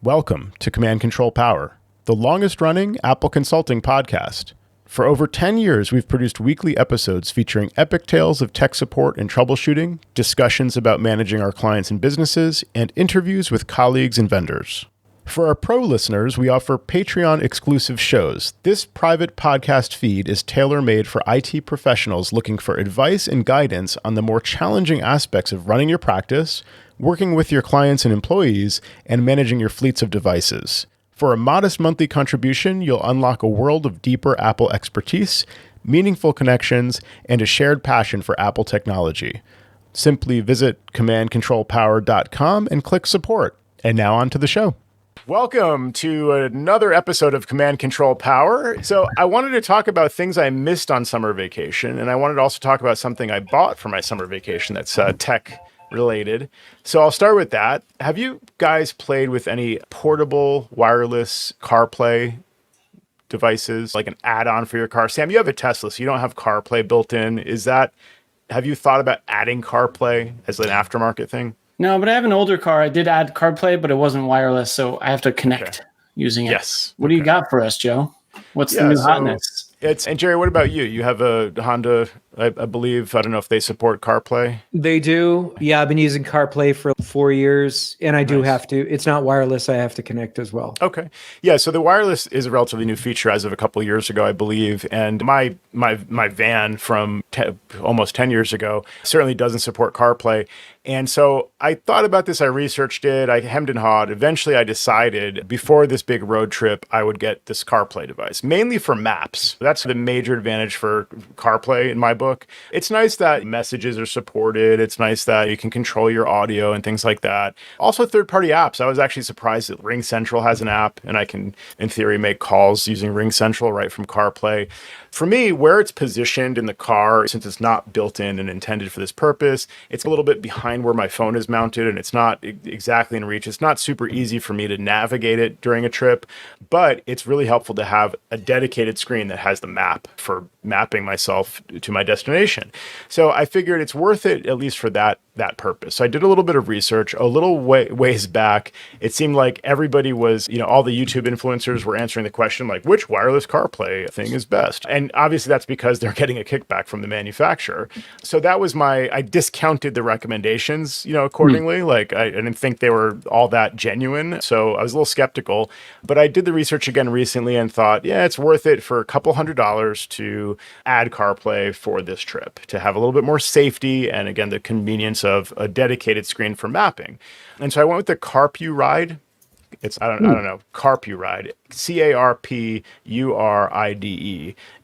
Welcome to Command Control Power, the longest-running Apple consulting podcast. For over 10 years, we've produced weekly episodes featuring epic tales of tech support and troubleshooting, discussions about managing our clients and businesses, and interviews with colleagues and vendors. For our pro listeners, we offer Patreon-exclusive shows. This private podcast feed is tailor-made for IT professionals looking for advice and guidance on the more challenging aspects of running your practice, working with your clients and employees, and managing your fleets of devices. For a modest monthly contribution, you'll unlock a world of deeper Apple expertise, meaningful connections, and a shared passion for Apple technology. Simply visit commandcontrolpower.com and click support. And now on to the show. Welcome to another episode of Command Control Power. So I wanted to talk about things I missed on summer vacation, and I wanted to also talk about something I bought for my summer vacation that's tech related. So I'll start with that. Have you guys played with any portable wireless CarPlay devices, like an add-on for your car? Sam, you have a Tesla, so you don't have CarPlay built in. Have you thought about adding CarPlay as an aftermarket thing? No, but I have an older car. I did add CarPlay, but it wasn't wireless, so I have to connect using it. Yes. What do you got for us, Joe? What's the new hotness? And Jerry, what about you? You have a Honda, I believe. I don't know if they support CarPlay. They do. Yeah, I've been using CarPlay for 4 years, and I do have to. It's not wireless. I have to connect as well. Okay. Yeah, so the wireless is a relatively new feature as of a couple of years ago, I believe. And my van from almost 10 years ago certainly doesn't support CarPlay. And so I thought about this, I researched it, I hemmed and hawed. Eventually I decided before this big road trip, I would get this CarPlay device, mainly for maps. That's the major advantage for CarPlay in my book. It's nice that messages are supported. It's nice that you can control your audio and things like that. Also third-party apps. I was actually surprised that RingCentral has an app and I can, in theory, make calls using RingCentral right from CarPlay. For me, where it's positioned in the car, since it's not built in and intended for this purpose, it's a little bit behind where my phone is mounted and it's not exactly in reach. It's not super easy for me to navigate it during a trip, but it's really helpful to have a dedicated screen that has the map for mapping myself to my destination. So I figured it's worth it, at least for that purpose. So I did a little bit of research. A little ways back, it seemed like everybody was, all the YouTube influencers were answering the question, like, which wireless CarPlay thing is best? And obviously that's because they're getting a kickback from the manufacturer. So that was I discounted the recommendations, accordingly. Like I didn't think they were all that genuine. So I was a little skeptical, but I did the research again recently and thought, yeah, it's worth it for a couple $100 to add CarPlay for this trip, to have a little bit more safety and, again, the convenience of a dedicated screen for mapping. And so I went with the CarPuride. It's, I don't know, CarPuride, CarPuride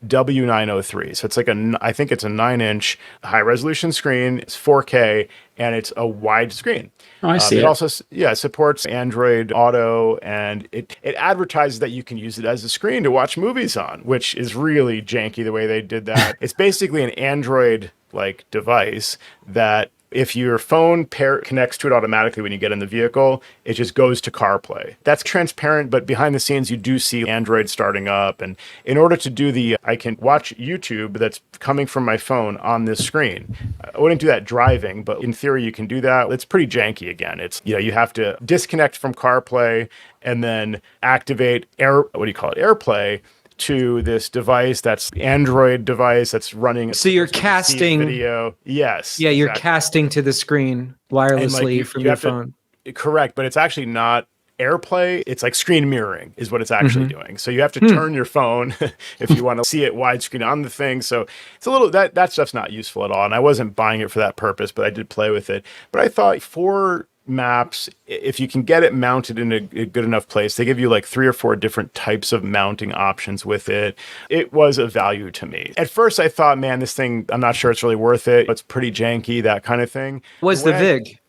W903. So it's like I think it's a 9-inch high resolution screen. It's 4K and it's a wide screen. Oh, I see. It also, supports Android Auto, and it advertises that you can use it as a screen to watch movies on, which is really janky the way they did that. It's basically an Android-like device that if your phone connects to it automatically when you get in the vehicle, it just goes to CarPlay. That's transparent, but behind the scenes, you do see Android starting up. And in order to do I can watch YouTube that's coming from my phone on this screen. I wouldn't do that driving, but in theory, you can do that. It's pretty janky again. It's, you have to disconnect from CarPlay and then activate AirPlay to this device that's Android device that's running. So you're casting video. Yes. Yeah, you're casting to the screen wirelessly from your phone. Correct, but it's actually not AirPlay. It's like screen mirroring is what it's actually doing. So you have to turn your phone if you want to see it widescreen on the thing. So it's a little, that stuff's not useful at all. And I wasn't buying it for that purpose, but I did play with it. But I thought for maps, if you can get it mounted in a good enough place, they give you like 3 or 4 different types of mounting options with it. It was a value to me. At first I thought, man, this thing, I'm not sure it's really worth it. It's pretty janky, that kind of thing. What's the VIG?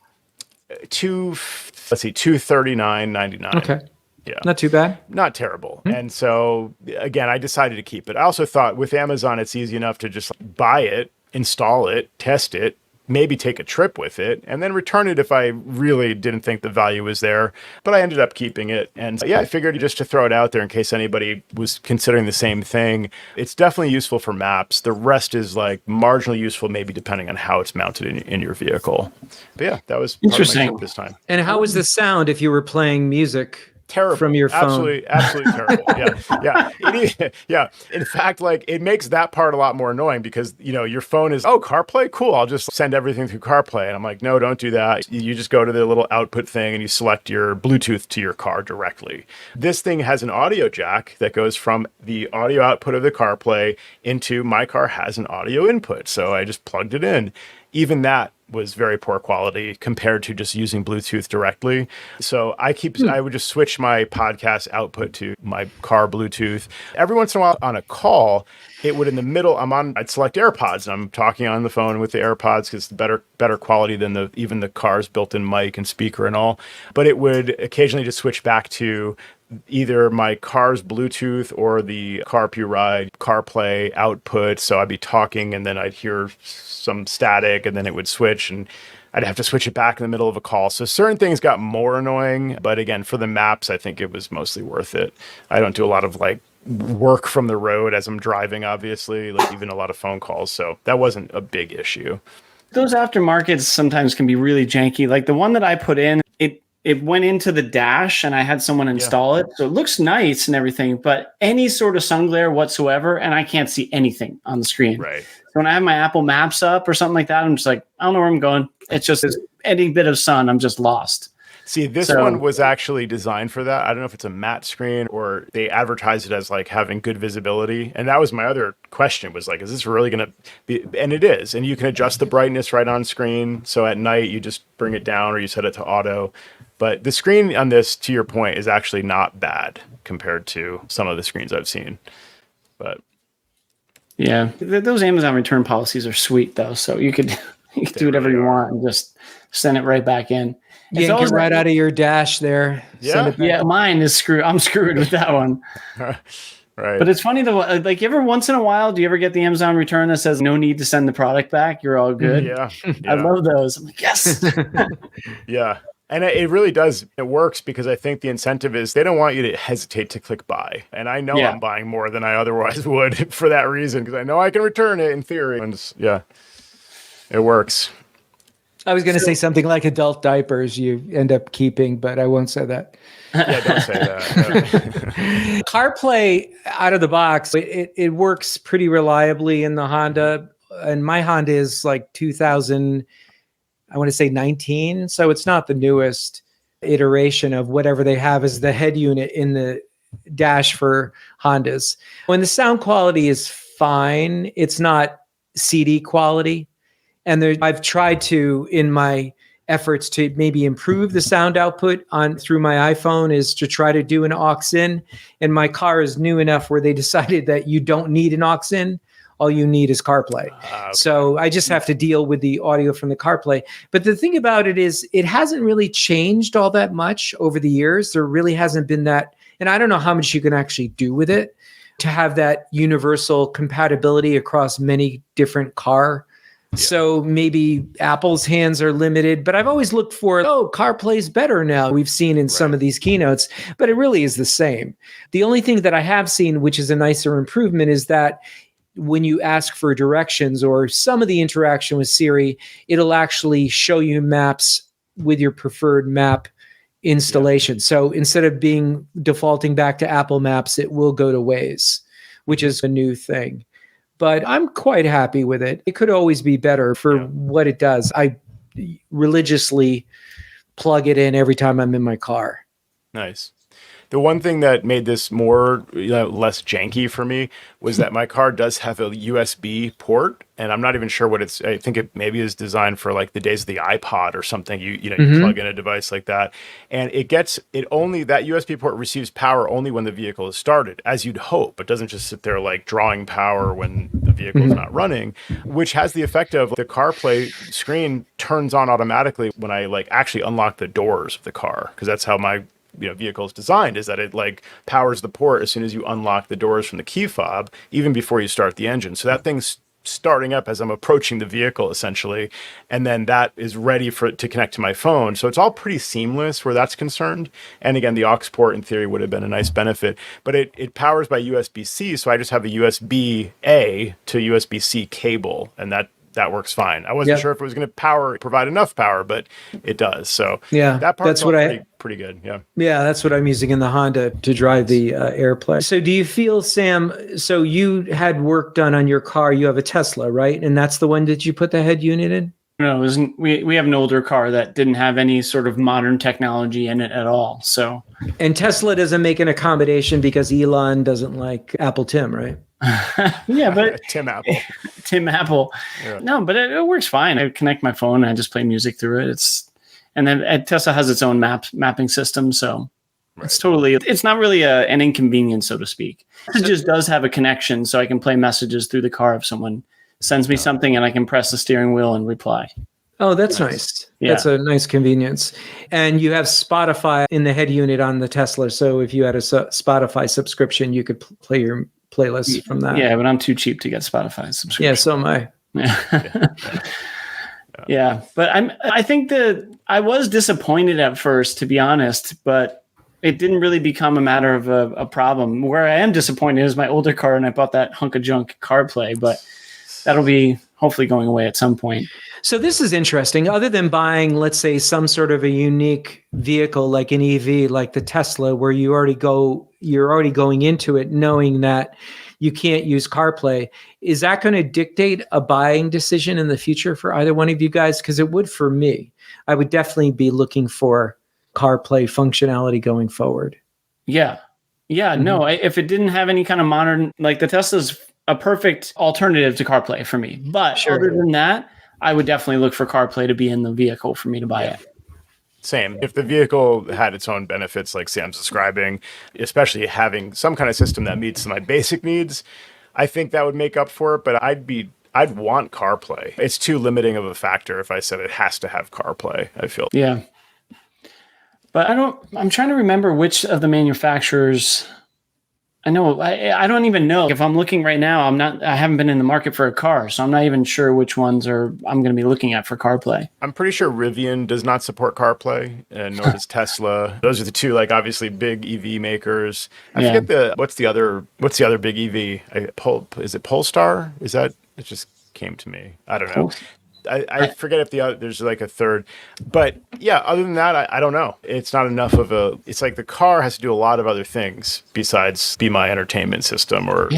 $239.99. Okay. Yeah. Not too bad. Not terrible. And so again, I decided to keep it. I also thought with Amazon, it's easy enough to just buy it, install it, test it, maybe take a trip with it, and then return it if I really didn't think the value was there. But I ended up keeping it. And I figured just to throw it out there in case anybody was considering the same thing. It's definitely useful for maps. The rest is like marginally useful, maybe depending on how it's mounted in your vehicle. But that was interesting this time. And how was the sound if you were playing music terrible from your phone. Absolutely terrible. Yeah. In fact, like it makes that part a lot more annoying because your phone is CarPlay, cool. I'll just send everything through CarPlay, and I'm like, no, don't do that. You just go to the little output thing and you select your Bluetooth to your car directly. This thing has an audio jack that goes from the audio output of the CarPlay into my car has an audio input, so I just plugged it in. Even that was very poor quality compared to just using Bluetooth directly. So I would just switch my podcast output to my car Bluetooth. Every once in a while on a call, it would in the middle, I'd select AirPods and I'm talking on the phone with the AirPods because it's better quality than even the car's built-in mic and speaker and all. But it would occasionally just switch back to either my car's Bluetooth or the CarPlay CarPlay output. So I'd be talking and then I'd hear some static and then it would switch and I'd have to switch it back in the middle of a call. So certain things got more annoying, but again, for the maps, I think it was mostly worth it. I don't do a lot of like work from the road as I'm driving, obviously, like even a lot of phone calls. So that wasn't a big issue. Those aftermarkets sometimes can be really janky. Like the one that I put in, it went into the dash and I had someone install it. So it looks nice and everything, but any sort of sun glare whatsoever, and I can't see anything on the screen. Right. So when I have my Apple Maps up or something like that, I'm just like, I don't know where I'm going. It's just any bit of sun, I'm just lost. See, this one was actually designed for that. I don't know if it's a matte screen or they advertise it as like having good visibility. And that was my other question was like, is this really going to be? And it is. And you can adjust the brightness right on screen. So at night, you just bring it down or you set it to auto. But the screen on this, to your point, is actually not bad compared to some of the screens I've seen. But yeah, those Amazon return policies are sweet though. So you could do whatever you want and just send it right back in. You can get right out of your dash there. Yeah, mine is screwed. I'm screwed with that one. Right. But it's funny though, like every once in a while, do you ever get the Amazon return that says no need to send the product back? You're all good. Yeah. I love those. I'm like, yes. Yeah. And it really does. It works because I think the incentive is they don't want you to hesitate to click buy. And I know I'm buying more than I otherwise would for that reason because I know I can return it in theory. And it works. I was going to say something like adult diapers you end up keeping, but I won't say that. Yeah, don't say that. CarPlay out of the box, it works pretty reliably in the Honda. And my Honda is like 2000, I want to say 19. So it's not the newest iteration of whatever they have as the head unit in the dash for Hondas. When the sound quality is fine, it's not CD quality. And I've tried to, in my efforts to maybe improve the sound output through my iPhone, is to try to do an aux in. And my car is new enough where they decided that you don't need an aux in. All you need is CarPlay. Okay. So I just have to deal with the audio from the CarPlay. But the thing about it is it hasn't really changed all that much over the years. There really hasn't been that. And I don't know how much you can actually do with it to have that universal compatibility across many different car. Yeah. So maybe Apple's hands are limited, but I've always looked for, CarPlay's better now. We've seen in some of these keynotes, but it really is the same. The only thing that I have seen, which is a nicer improvement, is that when you ask for directions or some of the interaction with Siri, it'll actually show you maps with your preferred map installation. Yeah. So instead of defaulting back to Apple Maps, it will go to Waze, which is a new thing. But I'm quite happy with it. It could always be better for what it does. I religiously plug it in every time I'm in my car. Nice. The one thing that made this more less janky for me was that my car does have a USB port, and I'm not even sure what I think it maybe is designed for like the days of the iPod or something. You plug in a device like that, and that USB port receives power only when the vehicle is started, as you'd hope. It doesn't just sit there like drawing power when the vehicle is not running, which has the effect of the CarPlay screen turns on automatically when I like actually unlock the doors of the car, because that's how my vehicle is designed, is that it like powers the port as soon as you unlock the doors from the key fob, even before you start the engine. So that thing's starting up as I'm approaching the vehicle essentially, and then that is ready for it to connect to my phone. So it's all pretty seamless where that's concerned. And again, the aux port in theory would have been a nice benefit, but it powers by USB-C. So I just have a USB-A to USB-C cable, and that that works fine. I wasn't sure if it was going to provide enough power, but it does. So that part's pretty good. Yeah. Yeah, that's what I'm using in the Honda to drive the AirPlay. So do you feel, Sam, so you had work done on your car, you have a Tesla, right? And that's the one that you put the head unit in? No, it wasn't. We have an older car that didn't have any sort of modern technology in it at all. So, and Tesla doesn't make an accommodation because Elon doesn't like Apple Tim, right? Yeah, but Tim Apple. Tim Apple. Yeah. No, but it works fine. I connect my phone and I just play music through it. And then Tesla has its own mapping system, so it's not really an inconvenience, so to speak. It just does have a connection, so I can play messages through the car if someone sends me something, and I can press the steering wheel and reply. Oh, that's nice. Yeah. That's a nice convenience. And you have Spotify in the head unit on the Tesla, so if you had a Spotify subscription, you could play your playlists from that. Yeah, but I'm too cheap to get Spotify subscription. Yeah, so am I. Yeah, but I think that I was disappointed at first, to be honest, but it didn't really become a matter of a problem. Where I am disappointed is my older car, and I bought that hunk of junk CarPlay, but that'll be hopefully going away at some point. So this is interesting. Other than buying, let's say, some sort of a unique vehicle like an EV, like the Tesla, where you're already going into it knowing that you can't use CarPlay, is that going to dictate a buying decision in the future for either one of you guys? Because it would for me. I would definitely be looking for CarPlay functionality going forward. Yeah. No, if it didn't have any kind of modern, like the Tesla's a perfect alternative to CarPlay for me. But other than that, I would definitely look for CarPlay to be in the vehicle for me to buy it. Same. If the vehicle had its own benefits, like Sam's describing, especially having some kind of system that meets my basic needs, I think that would make up for it. But I'd want CarPlay. It's too limiting of a factor if I said it has to have CarPlay, I feel. Yeah. But I'm trying to remember which of the manufacturers. I know. I don't even know. If I'm looking right now, I haven't been in the market for a car, so I'm not even sure which ones I'm going to be looking at for CarPlay. I'm pretty sure Rivian does not support CarPlay, and nor does Tesla. Those are the two, like, obviously big EV makers. I forget what's the other big EV? Is it Polestar? Is that, it just came to me. I don't know. I forget if there's like a third, but yeah, other than that, I don't know. It's not enough it's like the car has to do a lot of other things besides be my entertainment system or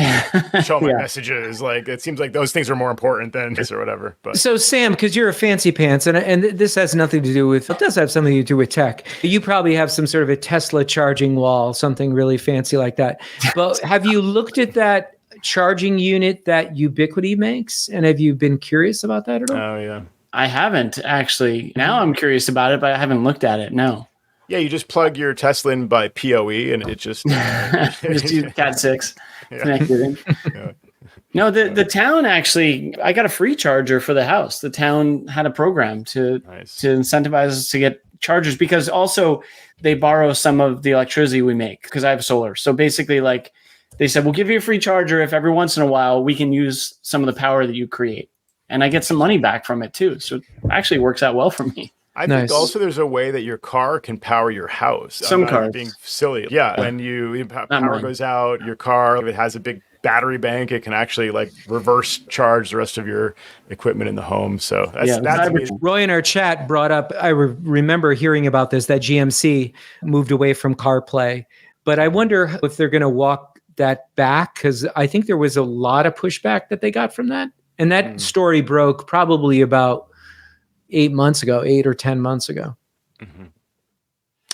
show my messages. Like, it seems like those things are more important than this or whatever. But so Sam, because you're a fancy pants and this has nothing to do with, it does have something to do with tech. You probably have some sort of a Tesla charging wall, something really fancy like that. But have you looked at that charging unit that Ubiquiti makes, and have you been curious about that at all? Oh yeah, I haven't actually. Now I'm curious about it, but I haven't looked at it. No. Yeah, you just plug your Tesla in by PoE, and it just just use Cat 6 connected in. Yeah. No, the town actually, I got a free charger for the house. The town had a program to incentivize us to get chargers, because also they borrow some of the electricity we make because I have solar. So basically, like, they said, we'll give you a free charger if every once in a while we can use some of the power that you create. And I get some money back from it too. So it actually works out well for me. I think also there's a way that your car can power your house. Some cars. Being silly. Yeah. When power goes out, your car, if it has a big battery bank, it can actually like reverse charge the rest of your equipment in the home. So that's amazing. Roy in our chat brought up, I remember hearing about this, that GMC moved away from CarPlay. But I wonder if they're going to walk that back, because I think there was a lot of pushback that they got from that. And that story broke probably about 8 or 10 months ago. Mm-hmm.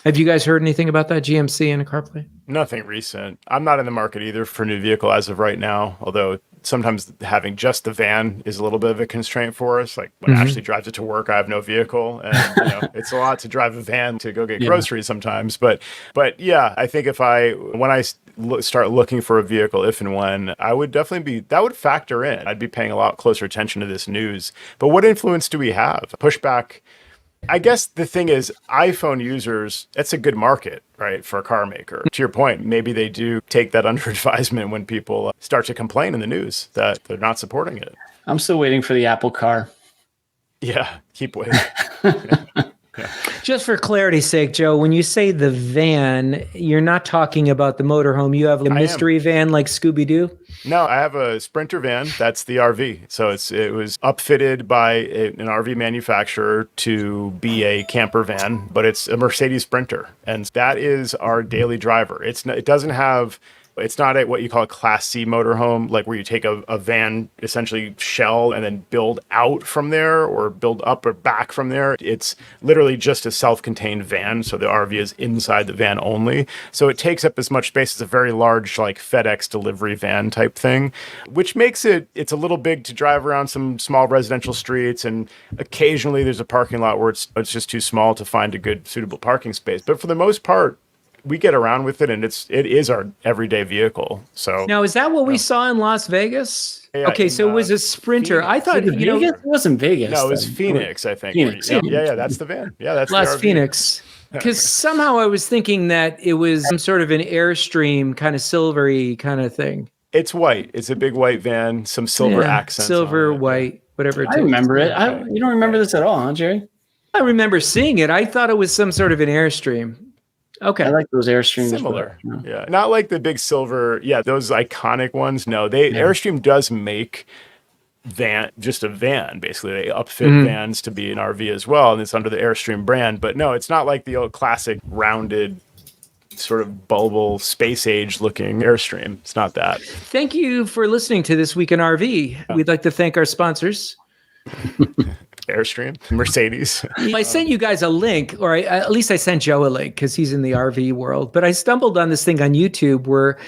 Have you guys heard anything about that GMC and a CarPlay? Nothing recent. I'm not in the market either for a new vehicle as of right now, although sometimes having just the van is a little bit of a constraint for us. Like when Ashley drives it to work, I have no vehicle, and it's a lot to drive a van to go get groceries sometimes. But yeah, I think when I start looking for a vehicle, if and when, I would definitely that would factor in. I'd be paying a lot closer attention to this news. But what influence do we have? Pushback. I guess the thing is, iPhone users, it's a good market, right, for a car maker. To your point, maybe they do take that under advisement when people start to complain in the news that they're not supporting it. I'm still waiting for the Apple car. Yeah, keep waiting. Just for clarity's sake, Joe, when you say the van, you're not talking about the motorhome. You have a mystery van like Scooby-Doo? No, I have a Sprinter van. That's the RV. So it was upfitted by an RV manufacturer to be a camper van, but it's a Mercedes Sprinter, and that is our daily driver. It doesn't have. It's not what you call a Class C motorhome, like where you take a van, essentially shell, and then build out from there or build up or back from there. It's literally just a self-contained van. So the RV is inside the van only. So it takes up as much space as a very large, like FedEx delivery van type thing, which makes it's a little big to drive around some small residential streets. And occasionally there's a parking lot where it's just too small to find a good, suitable parking space. But for the most part, we get around with it, and it is our everyday vehicle. So now, is that what we saw in Las Vegas? Yeah, okay, so it was a Sprinter. Phoenix. I thought It wasn't Vegas. No, it was then. Phoenix, I think. Phoenix. Yeah, that's the van. Yeah, that's Las the RV. Phoenix. Because somehow I was thinking that it was some sort of an Airstream kind of silvery kind of thing. It's white. It's a big white van, some silver accents. Silver, on it. white, whatever it I is. remember it. You don't remember this at all, huh, Jerry? I remember seeing it. I thought it was some sort of an Airstream. Okay. I like those Airstreams. Similar. Yeah. Not like the big silver. Yeah, those iconic ones. No, Airstream does make just a van, basically. They upfit vans to be an RV as well, and it's under the Airstream brand. But no, it's not like the old classic rounded sort of bulbal space age looking Airstream. It's not that. Thank you for listening to This Week in RV. We'd like to thank our sponsors. Airstream, Mercedes. I sent you guys a link, or at least I sent Joe a link because he's in the RV world. But I stumbled on this thing on YouTube where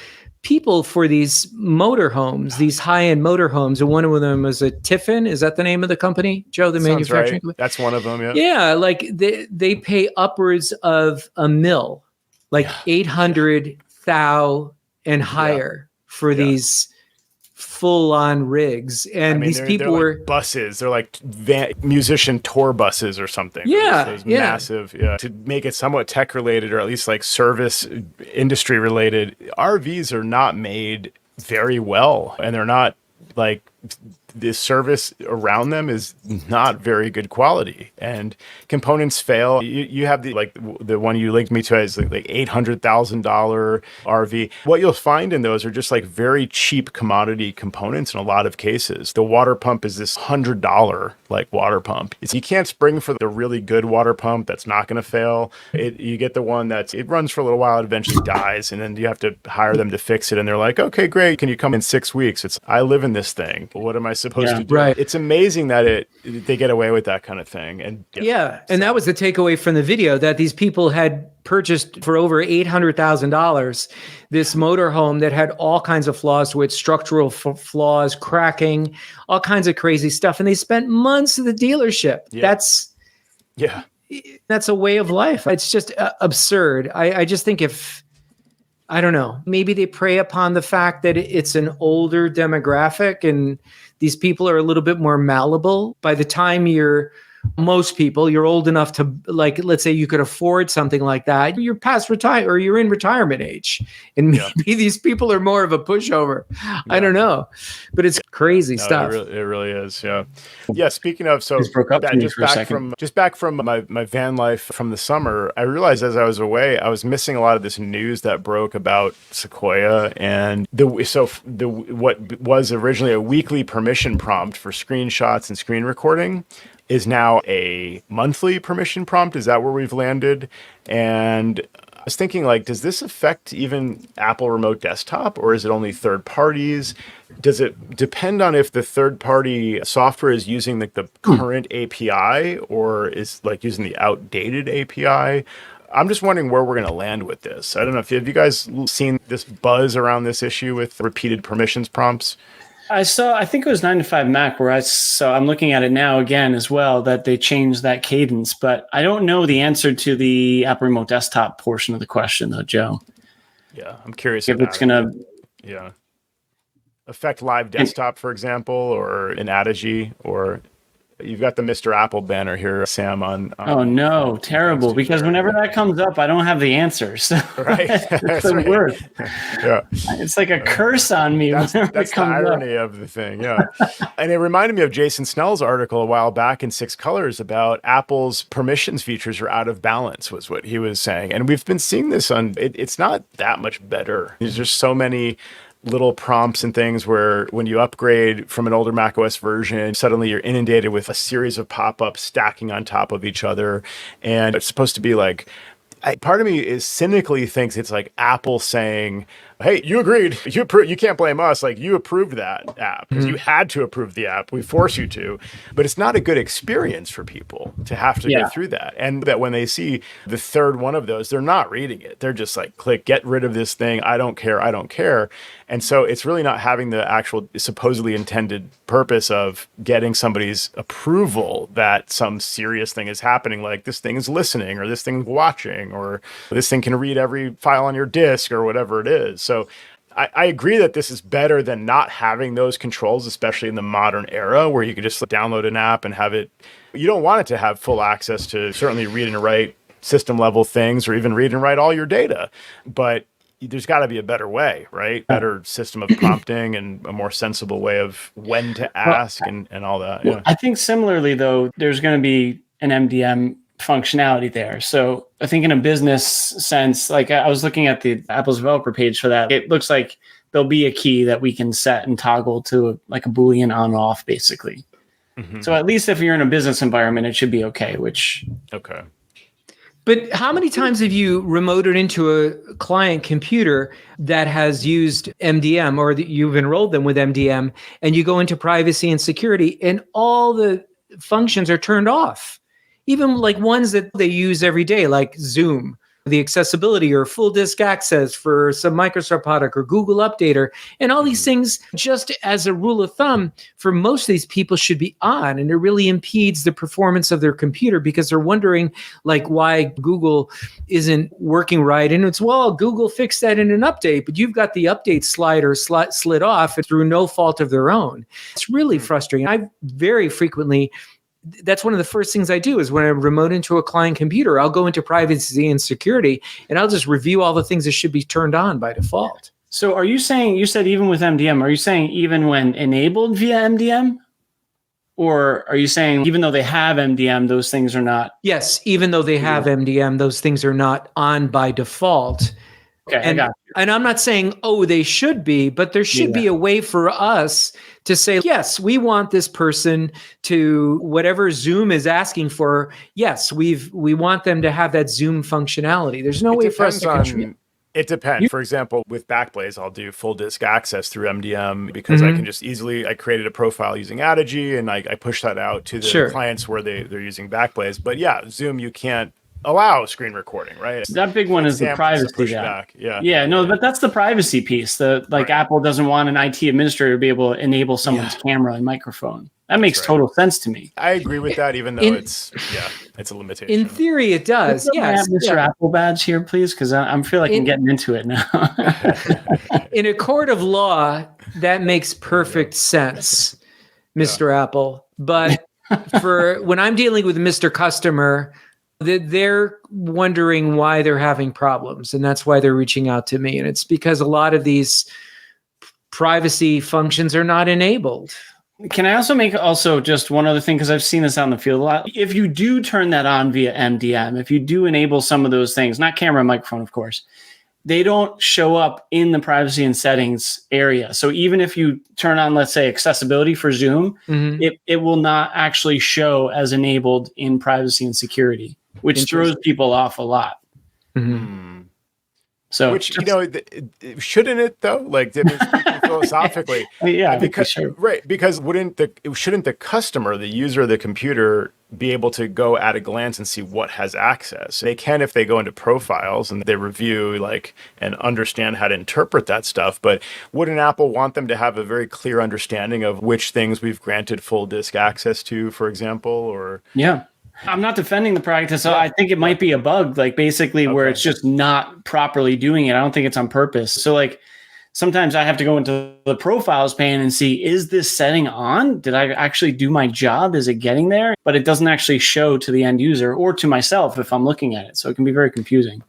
people for these motorhomes, these high-end motorhomes, and one of them is a Tiffin. Is that the name of the company, Joe? The manufacturing company? That's one of them. Yeah. Yeah, like they pay upwards of $1 million, like 800,000 and higher for these full-on rigs, and these people they're were like buses. They're like musician tour buses or something. Yeah, those massive. Yeah, to make it somewhat tech related or at least like service industry related. RVs are not made very well, and they're not like the service around them is not very good quality, and components fail. You have the one you linked me to as like $800,000 RV. What you'll find in those are just like very cheap commodity components in a lot of cases. The water pump is this $100 like water pump. You can't spring for the really good water pump that's not going to fail. You get the one it runs for a little while, it eventually dies, and then you have to hire them to fix it. And they're like, okay, great, can you come in 6 weeks? I live in this thing. What am I supposed to do? Right. It's amazing that they get away with that kind of thing. And that was the takeaway from the video, that these people had purchased for over $800,000 this motorhome that had all kinds of flaws to it, structural flaws, cracking, all kinds of crazy stuff, and they spent months at the dealership. That's a way of life. It's just absurd. I just think I don't know, maybe they prey upon the fact that it's an older demographic and these people are a little bit more malleable. By the time you're old enough to, like, let's say you could afford something like that, you're past retire or you're in retirement age, and maybe these people are more of a pushover. I don't know, but it's crazy stuff. It really is. Yeah. Speaking of, so just broke up to me for a second. back from my van life from the summer, I realized as I was away, I was missing a lot of this news that broke about Sequoia and what was originally a weekly permission prompt for screenshots and screen recording is now a monthly permission prompt. Is that where we've landed? And I was thinking, like, does this affect even Apple Remote Desktop, or is it only third parties? Does it depend on if the third party software is using the current API or is like using the outdated API? I'm just wondering where we're going to land with this. I don't know have you guys seen this buzz around this issue with repeated permissions prompts? I think it was 9 to 5 Mac where I'm looking at it now again as well, that they changed that cadence, but I don't know the answer to the Apple Remote Desktop portion of the question though, Joe. Yeah, I'm curious if it's going to affect live desktop, for example, or an Adigy, or You've got the Mr. Apple banner here, Sam, on Oh no, terrible. Because whenever that comes up, I don't have the answer. So right. it's the right. worst. Yeah. It's like a curse on me. That's whenever it the comes irony up. of the thing. Yeah. And it reminded me of Jason Snell's article a while back in Six Colors about Apple's permissions features are out of balance, was what he was saying. And we've been seeing this it's not that much better. There's just so many little prompts and things where when you upgrade from an older macOS version, suddenly you're inundated with a series of pop-ups stacking on top of each other. And it's supposed to be like, part of me is cynically thinks it's like Apple saying, hey, you agreed. You can't blame us. Like, you approved that app because you had to approve the app. We force you to. But it's not a good experience for people to have to go through that. And that when they see the third one of those, they're not reading it. They're just like, click, get rid of this thing. I don't care. I don't care. And so it's really not having the actual supposedly intended purpose of getting somebody's approval that some serious thing is happening, like this thing is listening or this thing's watching or this thing can read every file on your disk or whatever it is. So I agree that this is better than not having those controls, especially in the modern era where you can just download an app and have it. You don't want it to have full access to certainly read and write system level things or even read and write all your data. But there's got to be a better way, right? Better system of prompting and a more sensible way of when to ask and all that. Yeah. I think similarly, though, there's going to be an MDM functionality there. So I think in a business sense, like I was looking at the Apple's developer page for that, it looks like there'll be a key that we can set and toggle to like a Boolean on off, basically. Mm-hmm. So at least if you're in a business environment, it should be okay, Okay. But how many times have you remoted into a client computer that has used MDM or that you've enrolled them with MDM and you go into privacy and security and all the functions are turned off? Even like ones that they use every day, like Zoom, the accessibility or full disk access for some Microsoft product or Google Updater, and all these things, just as a rule of thumb, for most of these people should be on, and it really impedes the performance of their computer because they're wondering like why Google isn't working right. And it's, well, Google fixed that in an update, but you've got the update slider slid off through no fault of their own. It's really frustrating. I very frequently, that's one of the first things I do is when I remote into a client computer, I'll go into privacy and security and I'll just review all the things that should be turned on by default. So are you saying, you said even with MDM, are you saying even when enabled via MDM? Or are you saying even though they have MDM, those things are not? Yes, even though they have MDM, those things are not on by default. Okay, I got you. And I'm not saying, oh, they should be, but there should be a way for us to say, yes, we want this person to whatever Zoom is asking for. Yes, we want them to have that Zoom functionality. There's no way for us to control. It depends. For example, with Backblaze, I'll do full disk access through MDM because I can just I created a profile using Adigy and I push that out to the clients where they're using Backblaze. But yeah, Zoom, you can't allow screen recording, right? That big one is the privacy. But that's the privacy piece. Apple doesn't want an IT administrator to be able to enable someone's camera and microphone. That makes total sense to me. I agree with that, even though it's a limitation. In theory, it does. Yes, Mr. Apple badge here, please, because I feel like I'm getting into it now. In a court of law, that makes perfect sense, Mr. Apple. But for when I'm dealing with Mr. Customer, they're wondering why they're having problems, and that's why they're reaching out to me. And it's because a lot of these privacy functions are not enabled. Can I also make just one other thing, because I've seen this out in the field a lot. If you do turn that on via MDM, if you do enable some of those things, not camera and microphone, of course, they don't show up in the privacy and settings area. So even if you turn on, let's say, accessibility for Zoom, it will not actually show as enabled in privacy and security, which throws people off a lot. So, shouldn't it though? Like, philosophically, because shouldn't the customer, the user of the computer, be able to go at a glance and see what has access? They can if they go into profiles and they review and understand how to interpret that stuff. But wouldn't Apple want them to have a very clear understanding of which things we've granted full disk access to, for example? Or I'm not defending the practice. I think it might be a bug, where it's just not properly doing it. I don't think it's on purpose. So sometimes I have to go into the profiles pane and see, is this setting on? Did I actually do my job? Is it getting there? But it doesn't actually show to the end user or to myself if I'm looking at it. So it can be very confusing.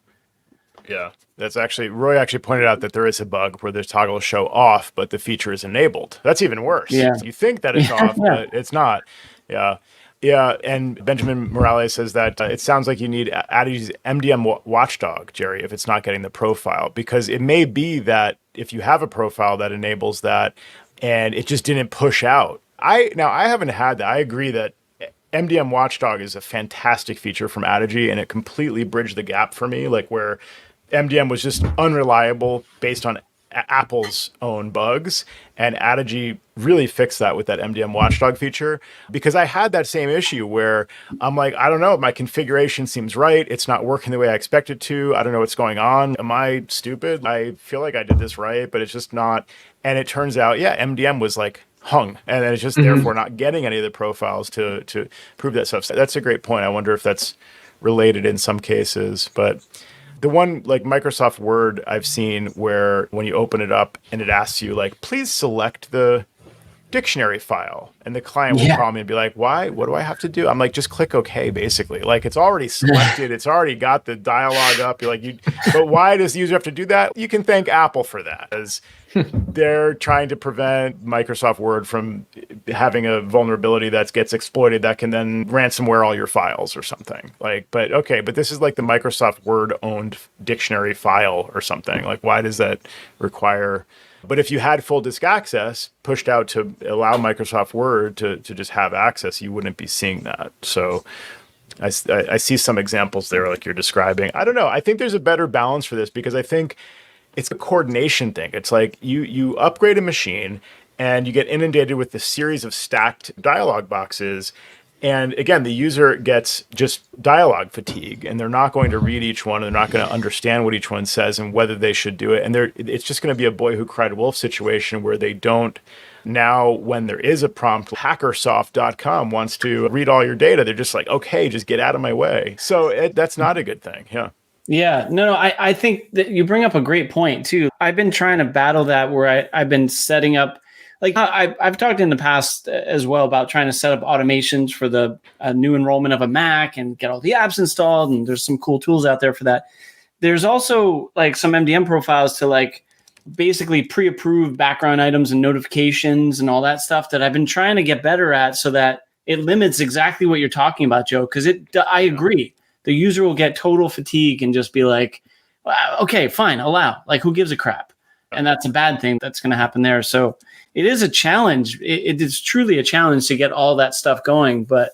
Yeah. That's actually, Roy actually pointed out that there is a bug where the toggle show off, but the feature is enabled. That's even worse. Yeah. You think that it's off, but it's not. Yeah. Yeah, and Benjamin Morales says that it sounds like you need Adigy's MDM watchdog, Jerry, if it's not getting the profile, because it may be that if you have a profile that enables that and it just didn't push out. I haven't had that. I agree that MDM watchdog is a fantastic feature from Adigy, and it completely bridged the gap for me, like where MDM was just unreliable based on Apple's own bugs, and Adigy really fixed that with that MDM watchdog feature, because I had that same issue where I'm like, I don't know, my configuration seems right. It's not working the way I expect it to. I don't know what's going on. Am I stupid? I feel like I did this right, but it's just not. And it turns out, yeah, MDM was like hung, and it's just therefore not getting any of the profiles to prove that stuff. So that's a great point. I wonder if that's related in some cases, but the one like Microsoft Word I've seen where when you open it up and it asks you like, please select the dictionary file, and the client will call me and be like, why? What do I have to do? I'm like, just click OK, basically. Like it's already selected. It's already got the dialogue up. You're like, but why does the user have to do that? You can thank Apple for that, as they're trying to prevent Microsoft Word from having a vulnerability that gets exploited that can then ransomware all your files or something. Like, but okay, but this is like the Microsoft Word owned dictionary file or something. Like, why does that require? But if you had full disk access pushed out to allow Microsoft Word to just have access, you wouldn't be seeing that. So I see some examples there like you're describing. I don't know. I think there's a better balance for this, because I think it's a coordination thing. It's like you upgrade a machine and you get inundated with this series of stacked dialog boxes. And again, the user gets just dialogue fatigue, and they're not going to read each one, and they're not going to understand what each one says and whether they should do it. And it's just going to be a boy who cried wolf situation where they don't. Now, when there is a prompt, hackersoft.com wants to read all your data. They're just like, okay, just get out of my way. So that's not a good thing. Yeah. Yeah, no, I think that you bring up a great point too. I've been trying to battle that where I've been setting up, like I've talked in the past as well about trying to set up automations for the new enrollment of a Mac and get all the apps installed. And there's some cool tools out there for that. There's also like some MDM profiles to like basically pre-approve background items and notifications and all that stuff that I've been trying to get better at, so that it limits exactly what you're talking about, Joe. Because I agree. The user will get total fatigue and just be like, well, okay, fine, allow. Like, who gives a crap? And that's a bad thing that's going to happen there. So it is a challenge. It is truly a challenge to get all that stuff going. But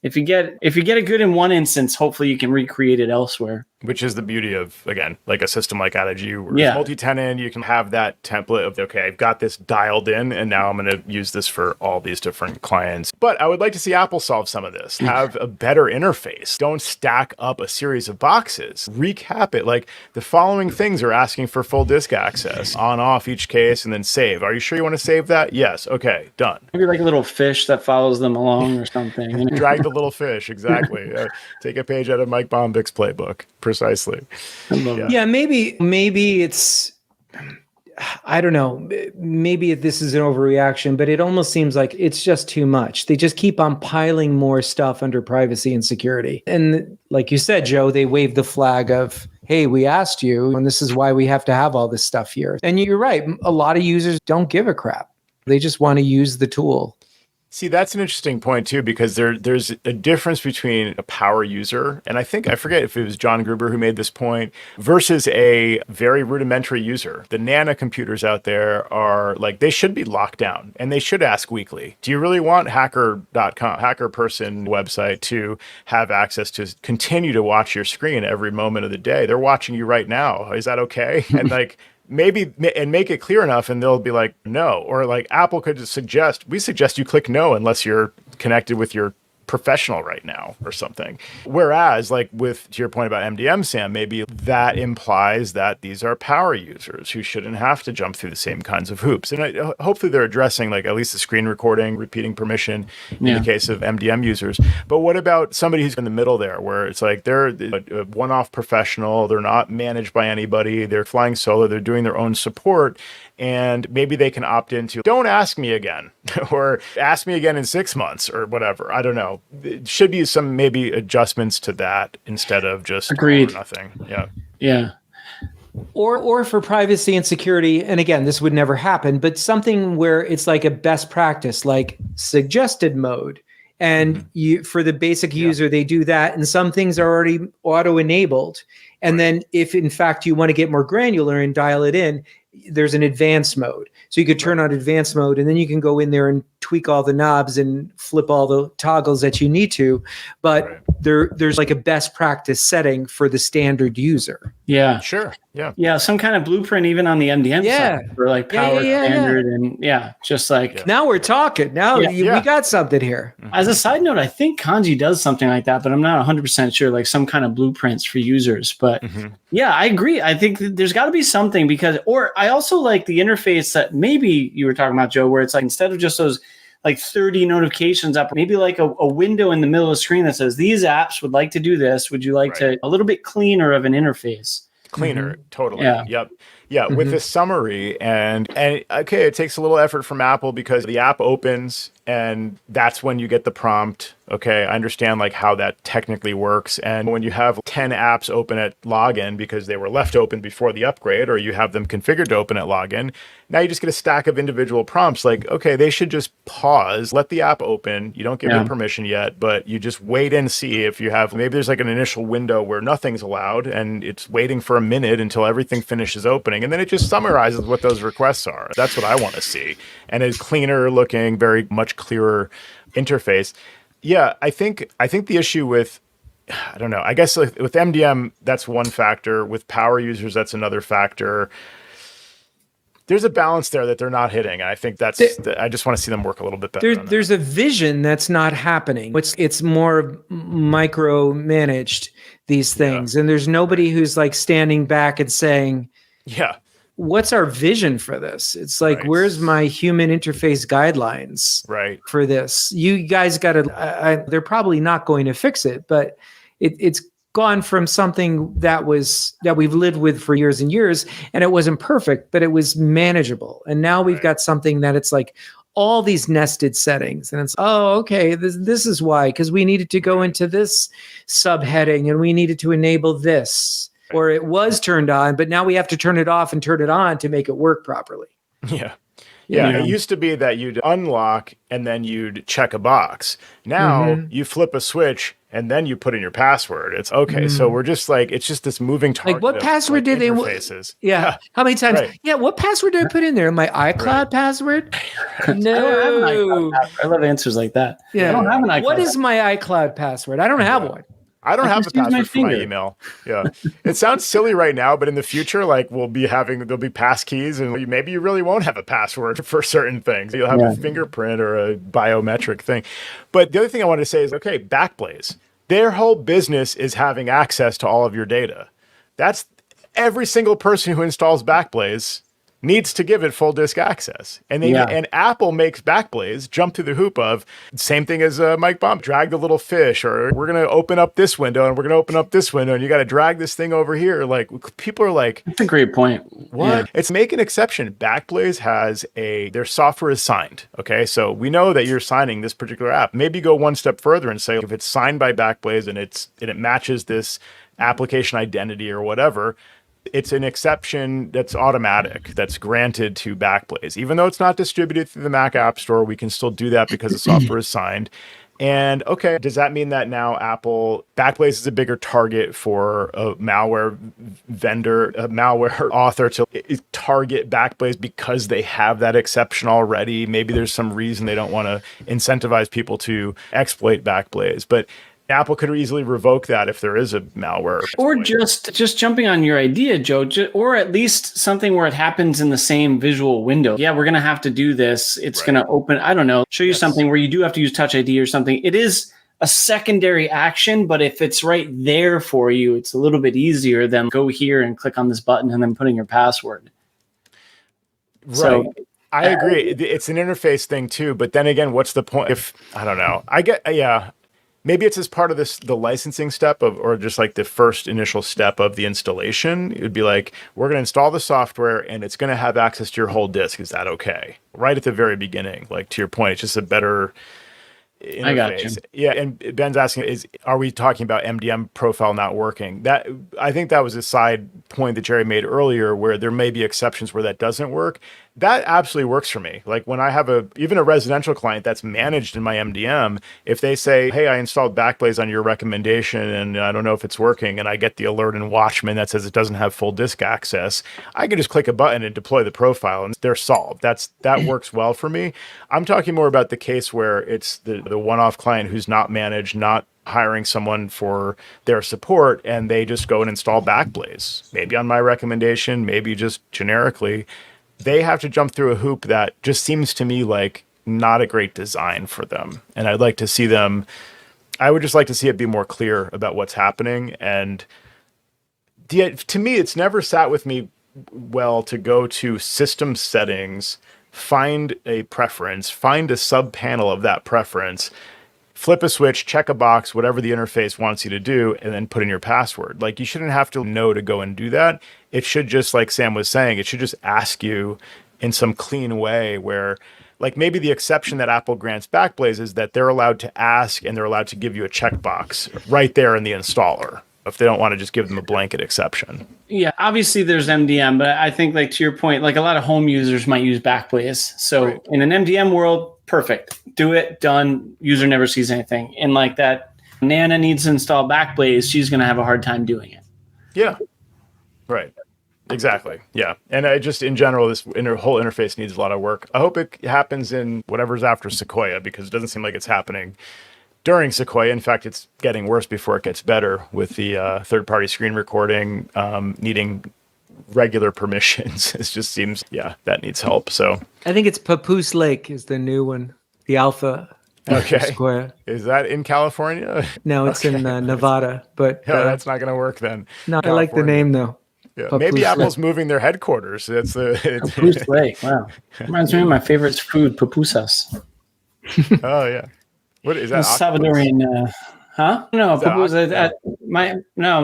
if you get it good in one instance, hopefully you can recreate it elsewhere. Which is the beauty of, again, like a system like Adigy, where it's multi-tenant, you can have that template of, okay, I've got this dialed in, and now I'm going to use this for all these different clients. But I would like to see Apple solve some of this, have a better interface. Don't stack up a series of boxes. Recap it. Like, the following things are asking for full disk access, on, off each case, and then save. Are you sure you want to save that? Yes. Okay, done. Maybe like a little fish that follows them along or something. Drag the little fish, exactly. Take a page out of Mike Bombick's playbook. Precisely. Yeah, maybe it's, I don't know, maybe this is an overreaction, but it almost seems like it's just too much. They just keep on piling more stuff under privacy and security. And like you said, Joe, they wave the flag of, hey, we asked you, and this is why we have to have all this stuff here. And you're right. A lot of users don't give a crap. They just want to use the tool. See, that's an interesting point, too, because there's a difference between a power user, and I forget if it was John Gruber who made this point, versus a very rudimentary user. The Nana computers out there are like, they should be locked down, and they should ask weekly, do you really want hacker.com, hacker person website, to have access to continue to watch your screen every moment of the day? They're watching you right now. Is that okay? And like, maybe, and make it clear enough, and they'll be like, no. Or like Apple could just suggest you click no unless you're connected with your professional right now or something. Whereas, like to your point about MDM, Sam, maybe that implies that these are power users who shouldn't have to jump through the same kinds of hoops. And hopefully they're addressing like at least the screen recording, repeating permission in the case of MDM users. But what about somebody who's in the middle there where it's like they're a one-off professional, they're not managed by anybody, they're flying solo, they're doing their own support, and maybe they can opt into don't ask me again or ask me again in 6 months or whatever. I don't know. It should be some maybe adjustments to that instead of just Agreed. Nothing. Yeah. Yeah. Or for privacy and security, and again, this would never happen, but something where it's like a best practice, like suggested mode. And for the basic user, they do that. And some things are already auto-enabled. And then if in fact you want to get more granular and dial it in, there's an advanced mode. So you could turn on advanced mode, and then you can go in there and tweak all the knobs and flip all the toggles that you need to. But there's like a best practice setting for the standard user. Yeah. Sure. Yeah. Yeah. Some kind of blueprint even on the MDM side for like power standard and just like. Now we're talking. Now we got something here. As a side note, I think Kanji does something like that, but I'm not 100% sure, like some kind of blueprints for users. But yeah, I agree. I think there's got to be something or I also like the interface that maybe you were talking about, Joe, where it's like instead of just those like 30 notifications up, maybe like a window in the middle of the screen that says these apps would like to do this. Would you like to a little bit cleaner of an interface? Cleaner, totally. Yeah. Yep. Yeah, with the summary and okay, it takes a little effort from Apple because the app opens and that's when you get the prompt. Okay, I understand like how that technically works. And when you have 10 apps open at login because they were left open before the upgrade, or you have them configured to open at login, now you just get a stack of individual prompts like, okay, they should just pause, let the app open. You don't give them permission yet, but you just wait and see if you have, maybe there's like an initial window where nothing's allowed and it's waiting for a minute until everything finishes opening. And then it just summarizes what those requests are. That's what I want to see. And a cleaner looking, very much clearer interface. Yeah, I think the issue with, I don't know, I guess with MDM, that's one factor. With power users, that's another factor. There's a balance there that they're not hitting. I think I just want to see them work a little bit better. There's a vision that's not happening. It's more micro-managed, these things. And there's nobody who's like standing back and saying, what's our vision for this? It's like, where's my human interface guidelines for this? You guys got to, they're probably not going to fix it, but it's gone from something that we've lived with for years and years, and it wasn't perfect, but it was manageable. And now we've got something that it's like all these nested settings, and it's, okay, this is why, because we needed to go into this subheading and we needed to enable this. Or it was turned on, but now we have to turn it off and turn it on to make it work properly. Yeah, it used to be that you'd unlock and then you'd check a box. Now you flip a switch and then you put in your password. It's okay. So we're just like, it's just this moving target. Like what password did they? How many times? Yeah, what password did I put in there? My iCloud password? No. I love answers like that. Yeah. I don't have an iCloud. What is my iCloud password? I don't have one. I don't have a password for my email. Yeah. It sounds silly right now, but in the future, like there'll be pass keys and maybe you really won't have a password for certain things. You'll have a fingerprint or a biometric thing. But the other thing I wanted to say is, okay, Backblaze, their whole business is having access to all of your data. That's every single person who installs Backblaze needs to give it full disk access. And and Apple makes Backblaze jump through the hoop of same thing as Mike Baum, drag the little fish, or we're going to open up this window and we're going to open up this window and you got to drag this thing over here. Like people are like, that's a great point. What? Yeah. It's make an exception. Backblaze has their software is signed. Okay. So we know that you're signing this particular app. Maybe go one step further and say, if it's signed by Backblaze and it matches this application identity or whatever, it's an exception that's automatic, that's granted to Backblaze. Even though it's not distributed through the Mac App Store, we can still do that because the software is signed. And okay, does that mean that now Backblaze is a bigger target for a malware vendor, a malware author to target Backblaze because they have that exception already? Maybe there's some reason they don't want to incentivize people to exploit Backblaze, but Apple could easily revoke that if there is a malware. Or just jumping on your idea, Joe, or at least something where it happens in the same visual window. Yeah, we're going to have to do this. It's going to open, I don't know, show you something where you do have to use Touch ID or something. It is a secondary action, but if it's right there for you, it's a little bit easier than go here and click on this button and then put in your password. Right. So, I agree. It's an interface thing too, but then again, what's the point if I don't know. Maybe it's as part of the licensing step or just like the first initial step of the installation. It would be like, we're going to install the software and it's going to have access to your whole disk. Is that okay? Right at the very beginning, like to your point, it's just a better interface. I got you. Yeah, and Ben's asking, are we talking about MDM profile not working? That I think that was a side point that Jerry made earlier, where there may be exceptions where that doesn't work. That absolutely works for me. Like when I have even a residential client that's managed in my MDM, if they say, hey, I installed Backblaze on your recommendation and I don't know if it's working, and I get the alert in Watchman that says it doesn't have full disk access, I can just click a button and deploy the profile and they're solved. That works well for me. I'm talking more about the case where it's the one-off client who's not managed, not hiring someone for their support, and they just go and install Backblaze, maybe on my recommendation, maybe just generically. They have to jump through a hoop that just seems to me like not a great design for them. And I would just like to see it be more clear about what's happening. And to me, it's never sat with me well to go to system settings, find a preference, find a sub panel of that preference, flip a switch, check a box, whatever the interface wants you to do, and then put in your password. Like, you shouldn't have to know to go and do that. It should just, like Sam was saying, it should just ask you in some clean way where, like, maybe the exception that Apple grants Backblaze is that they're allowed to ask and they're allowed to give you a checkbox right there in the installer if they don't want to just give them a blanket exception. Yeah, obviously there's MDM, but I think, like, to your point, like a lot of home users might use Backblaze. So right. In an MDM world, perfect. Do it, done. User never sees anything. And like that, Nana needs to install Backblaze. She's going to have a hard time doing it. Yeah, right. Exactly. Yeah. And I just, in general, this whole interface needs a lot of work. I hope it happens in whatever's after Sequoia, because it doesn't seem like it's happening during Sequoia. In fact, it's getting worse before it gets better with the third-party screen recording needing regular permissions. It just seems, that needs help. So I think it's Papoose Lake is the new one, the alpha. Okay. Sequoia. Is that in California? No, it's in Nevada. But that's not going to work then. No, I like the name though. Yeah, maybe Apple's moving their headquarters. It's Papoose Lake. Wow, reminds me of my favorite food, pupusas. Oh yeah, what is that? Salvadorian. Huh? No,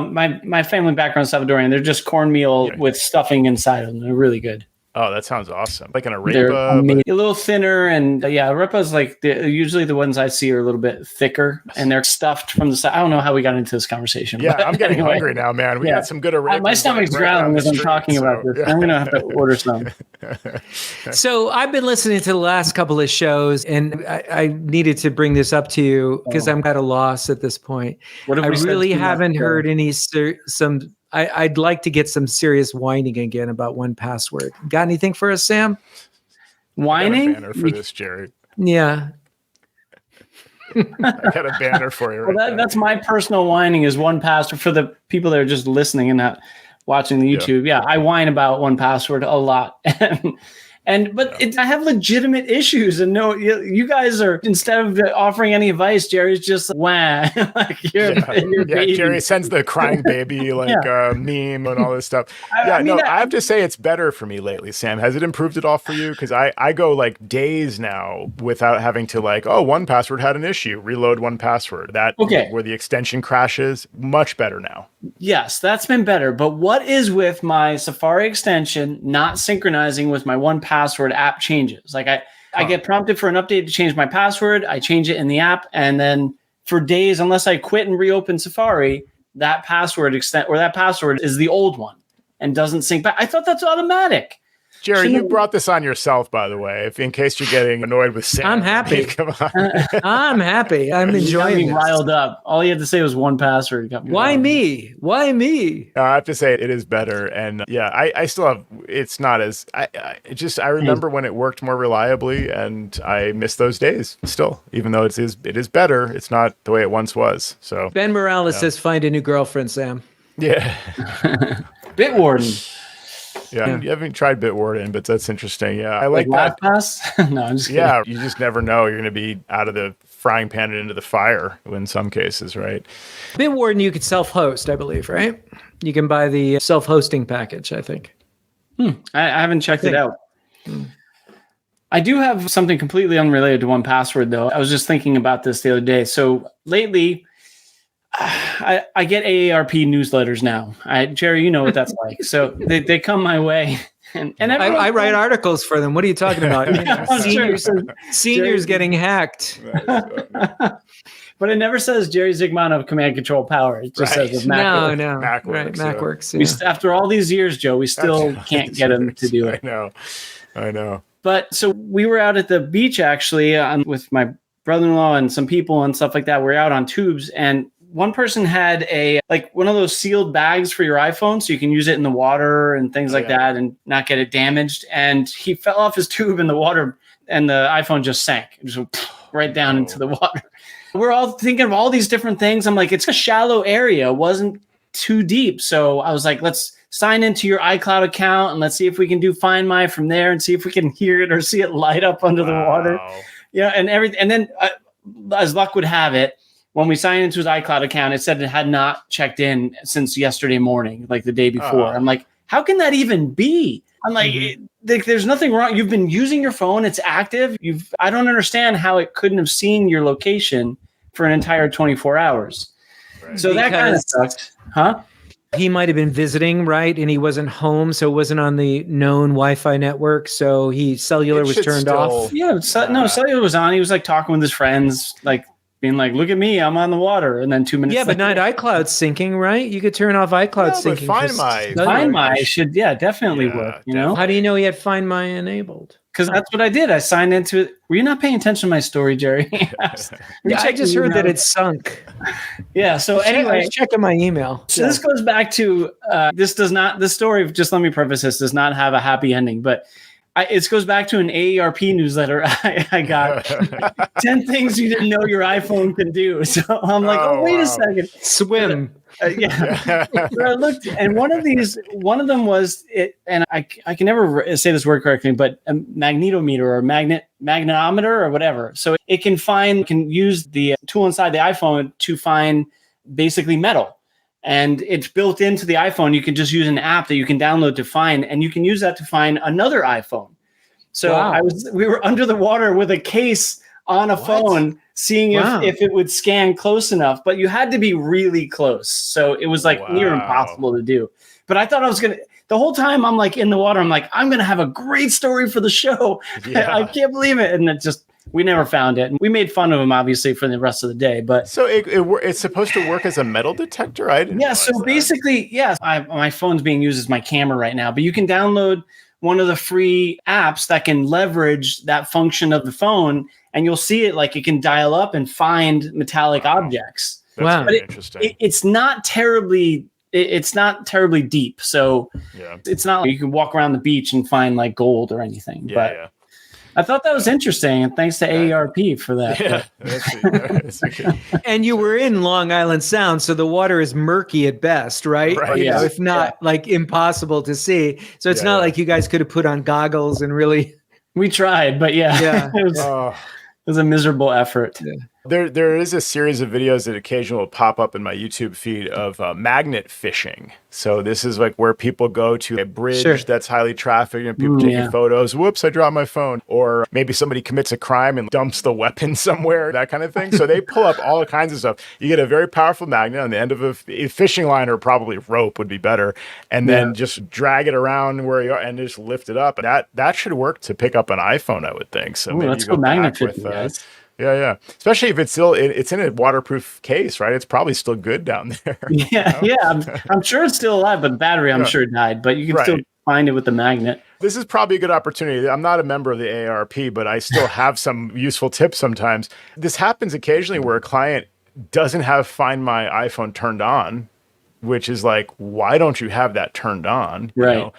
my family background is Salvadorian. They're just cornmeal with stuffing inside of them. They're really good. Oh, that sounds awesome. Like an They're arepa. a little thinner, and arepas, like usually the ones I see are a little bit thicker, and they're stuffed from the side. I don't know how we got into this conversation. Yeah, I'm getting hungry now, man. We got some good arepas. My stomach's growling as I'm talking about this. I'm going to have to order some. So I've been listening to the last couple of shows, and I needed to bring this up to you because I'm at a loss at this point. I really haven't heard any I'd like to get some serious whining again about 1Password. Got anything for us, Sam? Whining? I got a banner for this, Jerry. Yeah. I got a banner for you. That's my personal whining is 1Password. For the people that are just listening and not watching the YouTube. Yeah, I whine about 1Password a lot. But I have legitimate issues, and no, you guys are, instead of offering any advice, Jerry's just wah, like you're baby. Jerry sends the crying baby meme and all this stuff. I have to say it's better for me lately. Sam, has it improved at all for you? Because I go like days now without having to 1Password had an issue. Reload 1Password. Where the extension crashes. Much better now. Yes, that's been better. But what is with my Safari extension not synchronizing with my 1Password app changes? Like I get prompted for an update to change my password. I change it in the app. And then for days, unless I quit and reopen Safari, that password is the old one and doesn't sync back. I thought that's automatic. Jerry, you brought this on yourself, by the way, in case you're getting annoyed with Sam. I'm happy. Come on. I'm happy. I'm enjoying it. Riled up. All you had to say was 1Password. Why me? Why me? I have to say it is better. And I still have, it's not as, I remember when it worked more reliably, and I miss those days still, even though it is better. It's not the way it once was. So Ben Morales says, find a new girlfriend, Sam. Yeah. Bitwarden. Yeah, you haven't tried Bitwarden, but that's interesting. Yeah, I like that. LastPass? No, I'm just kidding. Yeah, you just never know. You're going to be out of the frying pan it into the fire in some cases, right? Bitwarden, you could self-host, I believe, right? You can buy the self-hosting package, I think. I haven't checked it out. I do have something completely unrelated to 1Password, though. I was just thinking about this the other day. So lately, I get AARP newsletters now. Jerry, you know what that's like. So they come my way. And I write articles for them. What are you talking about? Yeah, seniors getting hacked. But it never says Jerry Zigman of Command Control Power. It just says of Mac. No. MacWorks, Right, MacWorks. Yeah. After all these years, Joe, we still can't get him to do it. I know. But so we were out at the beach actually with my brother-in-law and some people and stuff like that. We're out on tubes, and one person had one of those sealed bags for your iPhone, so you can use it in the water and things like that and not get it damaged. And he fell off his tube in the water, and the iPhone just sank. It just went right down into the water. We're all thinking of all these different things. I'm like, it's a shallow area. It wasn't too deep. So I was like, let's sign into your iCloud account and let's see if we can do Find My from there and see if we can hear it or see it light up under the water. Yeah, and everything. And then as luck would have it, when we signed into his iCloud account, it said it had not checked in since yesterday morning, like the day before. I'm like, how can that even be? I'm like, there's nothing wrong. You've been using your phone. It's active. I don't understand how it couldn't have seen your location for an entire 24 hours. Right. So that kind of sucks. Huh? He might have been visiting, right? And he wasn't home, so it wasn't on the known Wi-Fi network. So cellular was turned off. Yeah, cellular was on. He was like talking with his friends, like being like, "Look at me, I'm on the water." And then 2 minutes. Yeah, but not iCloud syncing, right? You could turn off iCloud syncing. Find My should, definitely work. You know? How do you know he had Find My enabled? Because that's what I did. I signed into it. Were you not paying attention to my story, Jerry? I just heard that it sunk. Yeah. So anyway, I was checking my email. So this goes back to this story. Just let me preface this, does not have a happy ending, but it goes back to an AARP newsletter I got. 10 things you didn't know your iPhone can do. So I'm like, wait a second. Swim. Yeah. So I looked, and one of them was it, and I can never say this word correctly, but a magnetometer or magnetometer or whatever. So it can use the tool inside the iPhone to find basically metal. And it's built into the iPhone. You can just use an app that you can download to find, and you can use that to find another iPhone. So we were under the water with a case on a phone, seeing if it would scan close enough, but you had to be really close. So it was like near impossible to do. But I thought I was the whole time I'm like in the water, I'm like, I'm going to have a great story for the show. Yeah. I can't believe it. And we never found it. And we made fun of him, obviously, for the rest of the day. But so it's supposed to work as a metal detector? Basically, yes. My phone's being used as my camera right now, but you can download one of the free apps that can leverage that function of the phone, and you'll see it like it can dial up and find metallic objects. That's very interesting. It's not terribly deep, so it's not like you can walk around the beach and find like gold or anything. I thought that was interesting, and thanks to AARP for that. Yeah, and you were in Long Island Sound, so the water is murky at best, right? If not like impossible to see. So it's not like you guys could have put on goggles and really. We tried, but it was a miserable effort. Yeah. There is a series of videos that occasionally will pop up in my YouTube feed of magnet fishing. So this is like where people go to a bridge that's highly trafficked and people taking photos. Whoops, I dropped my phone. Or maybe somebody commits a crime and dumps the weapon somewhere, that kind of thing. So they pull up all kinds of stuff. You get a very powerful magnet on the end of a fishing line, or probably rope would be better. And then just drag it around where you are and just lift it up. That should work to pick up an iPhone, I would think. So maybe let's go magnet fishing, guys. Yeah. Especially if it's in a waterproof case, right? It's probably still good down there. I'm sure it's still alive, but the battery, I'm sure died. But you can still find it with the magnet. This is probably a good opportunity. I'm not a member of the AARP, but I still have some useful tips sometimes. This happens occasionally where a client doesn't have Find My iPhone turned on, which is like, why don't you have that turned on? Right. You know?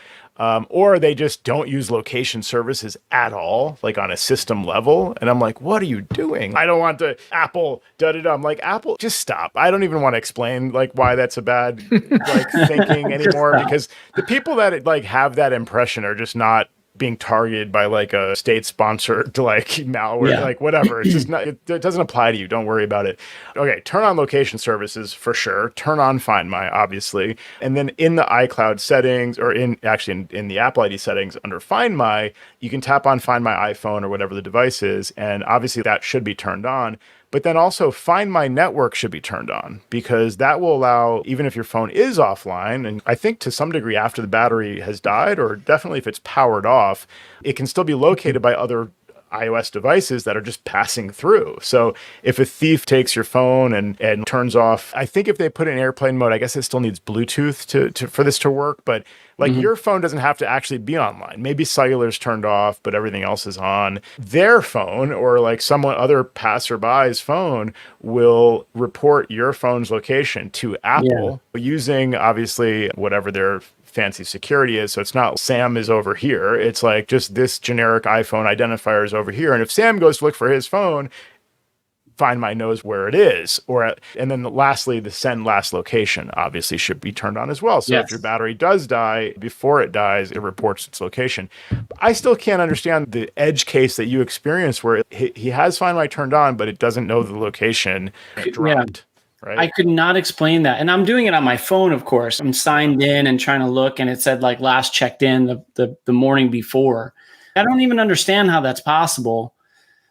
Or they just don't use location services at all, like on a system level. And I'm like, what are you doing? I don't want to Apple, I'm like, Apple, just stop. I don't even want to explain like why that's a bad like thinking anymore, because the people that like have that impression are just not being targeted by like a state sponsored like malware, like whatever. It's just not, it doesn't apply to you. Don't worry about it. Okay. Turn on location services for sure. Turn on Find My, obviously. And then in the iCloud settings, or in the Apple ID settings under Find My, you can tap on Find My iPhone or whatever the device is. And obviously that should be turned on. But then also Find My network should be turned on, because that will allow, even if your phone is offline, and I think to some degree after the battery has died, or definitely if it's powered off, it can still be located by other iOS devices that are just passing through. So if a thief takes your phone and turns off, I think if they put it in airplane mode, I guess it still needs Bluetooth to for this to work. But like your phone doesn't have to actually be online. Maybe cellular's turned off, but everything else is on. Their phone, or like someone other passerby's phone, will report your phone's location to Apple using obviously whatever their fancy security is. So it's not Sam is over here. It's like just this generic iPhone identifier is over here. And if Sam goes to look for his phone, Find My knows where it is. And then lastly, the send last location obviously should be turned on as well. So if your battery does die, before it dies, it reports its location. I still can't understand the edge case that you experienced where he has Find My turned on, but it doesn't know the location dropped. Right. I could not explain that. And I'm doing it on my phone, of course. I'm signed in and trying to look, and it said like last checked in the morning before. I don't even understand how that's possible.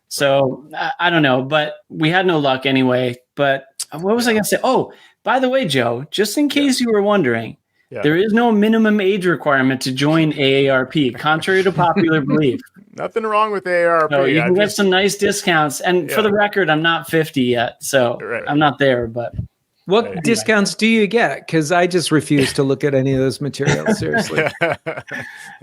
So I don't know, but we had no luck anyway. But what was I going to say? Oh, by the way, Joe, just in case you were wondering, there is no minimum age requirement to join AARP, contrary to popular belief. Nothing wrong with AARP. So you can get some nice discounts. And for the record, I'm not 50 yet, so I'm not there. But what discounts do you get? Because I just refuse to look at any of those materials. Seriously,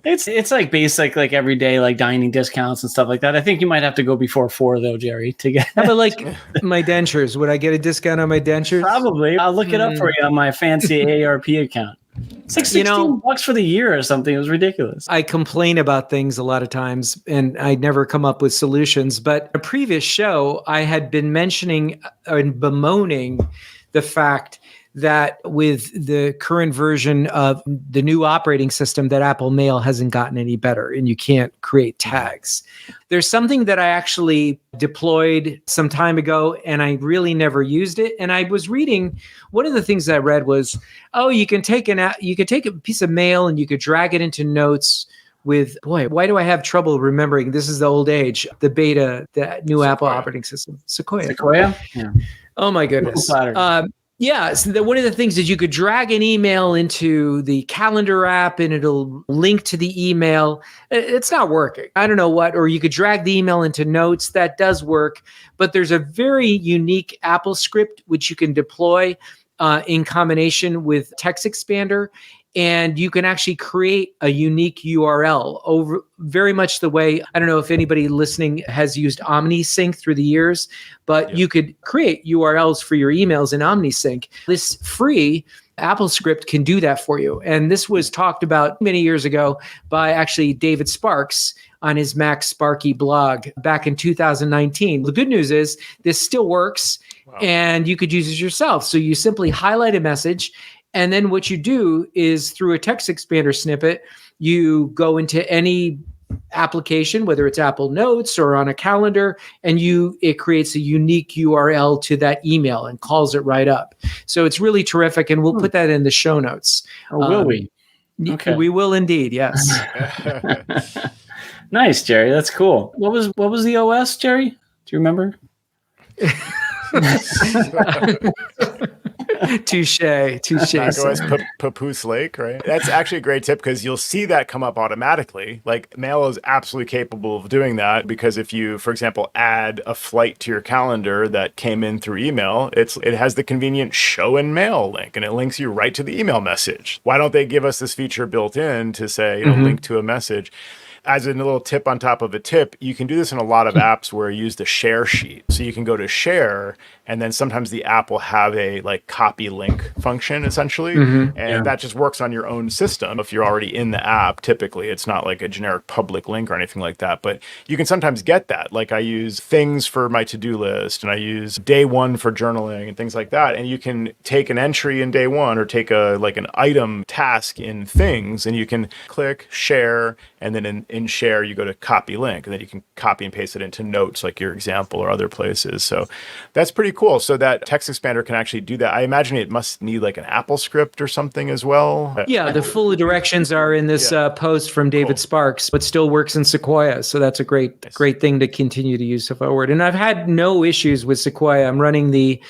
it's like basic, like everyday, like dining discounts and stuff like that. I think you might have to go before 4 though, Jerry, to get. But like my dentures, would I get a discount on my dentures? Probably. I'll look it up for you on my fancy AARP account. It's like $16 for the year or something. It was ridiculous. I complain about things a lot of times, and I never come up with solutions. But a previous show, I had been mentioning and bemoaning the fact that with the current version of the new operating system, that Apple Mail hasn't gotten any better, and you can't create tags. There's something that I actually deployed some time ago, and I really never used it. And I was reading, one of the things that I read was, you can take a piece of mail and you could drag it into Notes with, boy, why do I have trouble remembering? This is the old age. The beta, the new Apple operating system, Sequoia. Yeah. Oh my goodness. So one of the things is you could drag an email into the calendar app and it'll link to the email. It's not working. I don't know what, or you could drag the email into Notes. That does work, but there's a very unique Apple script which you can deploy in combination with Text Expander. And you can actually create a unique URL over very much the way, I don't know if anybody listening has used OmniSync through the years, but you could create URLs for your emails in OmniSync. This free Apple script can do that for you. And this was talked about many years ago by actually David Sparks on his Mac Sparky blog back in 2019. The good news is this still works and you could use it yourself. So you simply highlight a message. And then what you do is through a Text Expander snippet, you go into any application, whether it's Apple Notes or on a calendar, and it creates a unique URL to that email and calls it right up. So it's really terrific, and we'll put that in the show notes. Oh, will we? Okay. We will indeed, yes. Nice, Jerry. That's cool. What was the OS, Jerry? Do you remember? Touche. macOS Papoose Lake, right? That's actually a great tip because you'll see that come up automatically. Like Mail is absolutely capable of doing that because if you, for example, add a flight to your calendar that came in through email, it has the convenient show in Mail link and it links you right to the email message. Why don't they give us this feature built in to say, link to a message? As a little tip on top of a tip, you can do this in a lot of apps where you use the share sheet. So you can go to share, and then sometimes the app will have a like copy link function essentially. And that just works on your own system. If you're already in the app, typically it's not like a generic public link or anything like that, but you can sometimes get that. Like I use Things for my to-do list and I use Day One for journaling and things like that. And you can take an entry in Day One or take an item task in Things and you can click share and then in in Share, you go to copy link, and then you can copy and paste it into Notes, like your example, or other places. So that's pretty cool. So that text expander can actually do that. I imagine it must need like an Apple script or something as well. Yeah, the full directions are in this post from David Sparks, but still works in Sequoia. So that's a great thing to continue to use forward. And I've had no issues with Sequoia. I'm running the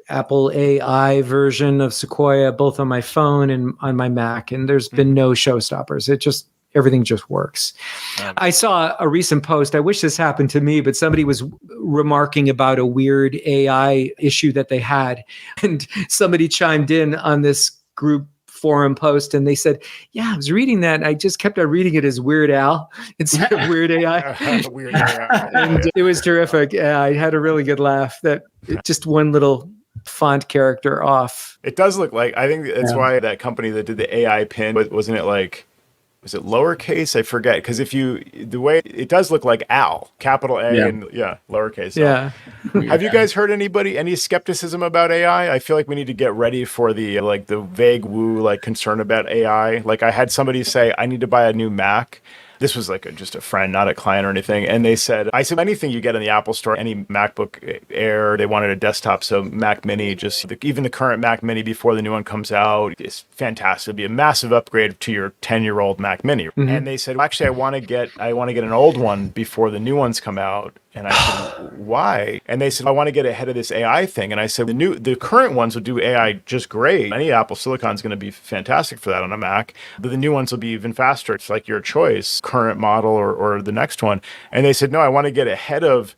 Apple AI version of Sequoia both on my phone and on my Mac, and there's been no showstoppers. Everything just works. I saw a recent post. I wish this happened to me, but somebody was remarking about a weird AI issue that they had. And somebody chimed in on this group forum post and they said, yeah, I was reading that. And I just kept on reading it as Weird Al instead of Weird AI. Weird AI. And it was terrific. I had a really good laugh that just one little font character off. It does look like, I think that's why that company that did the AI pin, wasn't it like, was it lowercase? I forget. Because the way it does look like Al, capital A and lowercase. Yeah. Have you guys heard any skepticism about AI? I feel like we need to get ready for the vague woo, concern about AI. Like I had somebody say, I need to buy a new Mac. This was just a friend, not a client or anything. And I said, anything you get in the Apple store, any MacBook Air, they wanted a desktop. So Mac Mini, even the current Mac Mini before the new one comes out is fantastic. It'd be a massive upgrade to your 10-year-old Mac Mini. Mm-hmm. And they said, well, actually, I want to get an old one before the new ones come out. And I said, why? And they said, I want to get ahead of this AI thing. And I said, the current ones will do AI just great. Any Apple Silicon is going to be fantastic for that on a Mac. But the new ones will be even faster. It's like your choice, current model or the next one. And they said, no, I want to get ahead of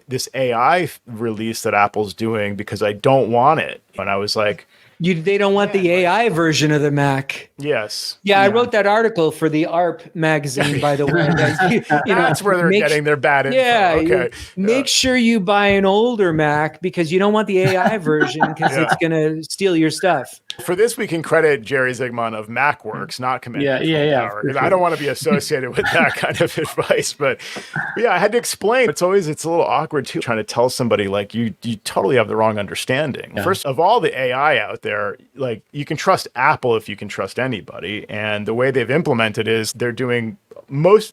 this AI release that Apple's doing because I don't want it. And I was like, they don't want the AI version of the Mac. Yes. Yeah, I wrote that article for the ARP magazine, by the way. That's where they're getting their bad info. Yeah. Okay. Make sure you buy an older Mac because you don't want the AI version because it's going to steal your stuff. For this, we can credit Jerry Zigman of MacWorks, not Command Control Tower. Sure. I don't want to be associated with that kind of advice, but I had to explain. It's a little awkward too, trying to tell somebody you totally have the wrong understanding. Yeah. First of all, the AI out there, you can trust Apple if you can trust anybody. And the way they've implemented is they're doing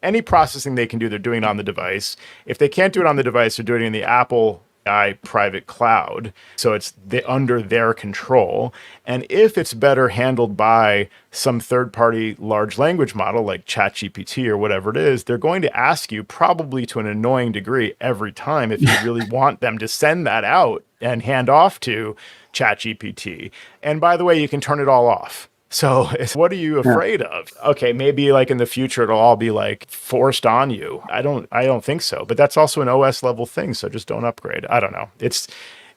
any processing they can do, they're doing it on the device. If they can't do it on the device, they're doing it in the Apple AI private cloud. So it's under their control. And if it's better handled by some third-party large language model like ChatGPT or whatever it is, they're going to ask you probably to an annoying degree every time if you really want them to send that out and hand off to ChatGPT. And by the way, you can turn it all off. So what are you afraid of? Okay, maybe in the future it'll all be forced on you. I don't think so. But that's also an OS level thing, so just don't upgrade. I don't know. It's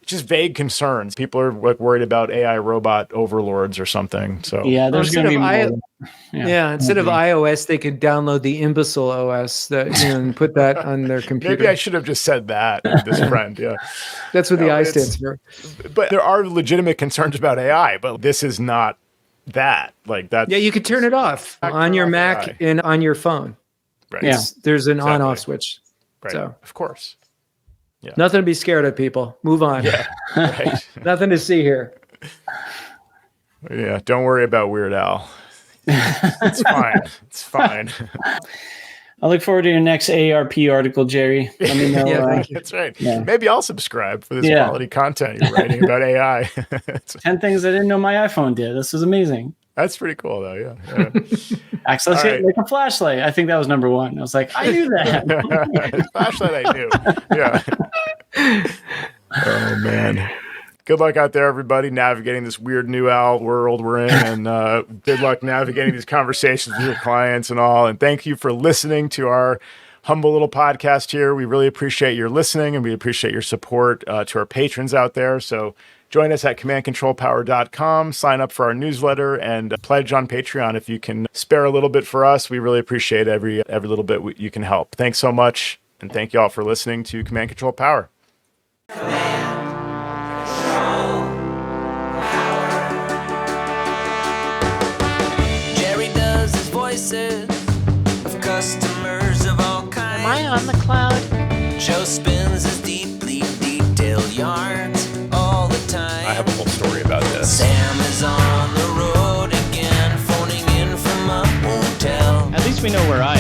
just vague concerns. People are worried about AI robot overlords or something. So there's going to be more. Instead of iOS, they could download the Imbecile OS and put that on their computer. Maybe I should have just said that, this friend. Yeah, that's what the I stands for. But there are legitimate concerns about AI, but this is not that. Yeah, you could turn it off on your Mac AI. And on your phone. Right. Yeah, there's an on-off switch. Right. So of course. Yeah. Nothing to be scared of, people. Move on. Yeah. Right. Nothing to see here. Yeah, don't worry about Weird Al. It's fine. It's fine. I look forward to your next AARP article, Jerry. Let me know. That's right. Yeah. Maybe I'll subscribe for this quality content you're writing about AI. 10 things I didn't know my iPhone did. This is amazing. That's pretty cool, though. Yeah. Access it like a flashlight. I think that was number one. I was like, I knew that. Flashlight, I knew. Yeah. Oh, man. Good luck out there, everybody, navigating this weird new Al world we're in. And good luck navigating these conversations with your clients and all. And thank you for listening to our humble little podcast here. We really appreciate your listening and we appreciate your support to our patrons out there. So join us at commandcontrolpower.com, sign up for our newsletter, and pledge on Patreon if you can spare a little bit for us. We really appreciate every little bit you can help. Thanks so much, and thank you all for listening to Command Control Power. Jerry does his voices of customers of all kinds. Am I on the cloud? Joe spins his deeply detailed yarns all the time. I have a whole story about this. Sam is on the road again, phoning in from a hotel. At least we me know where I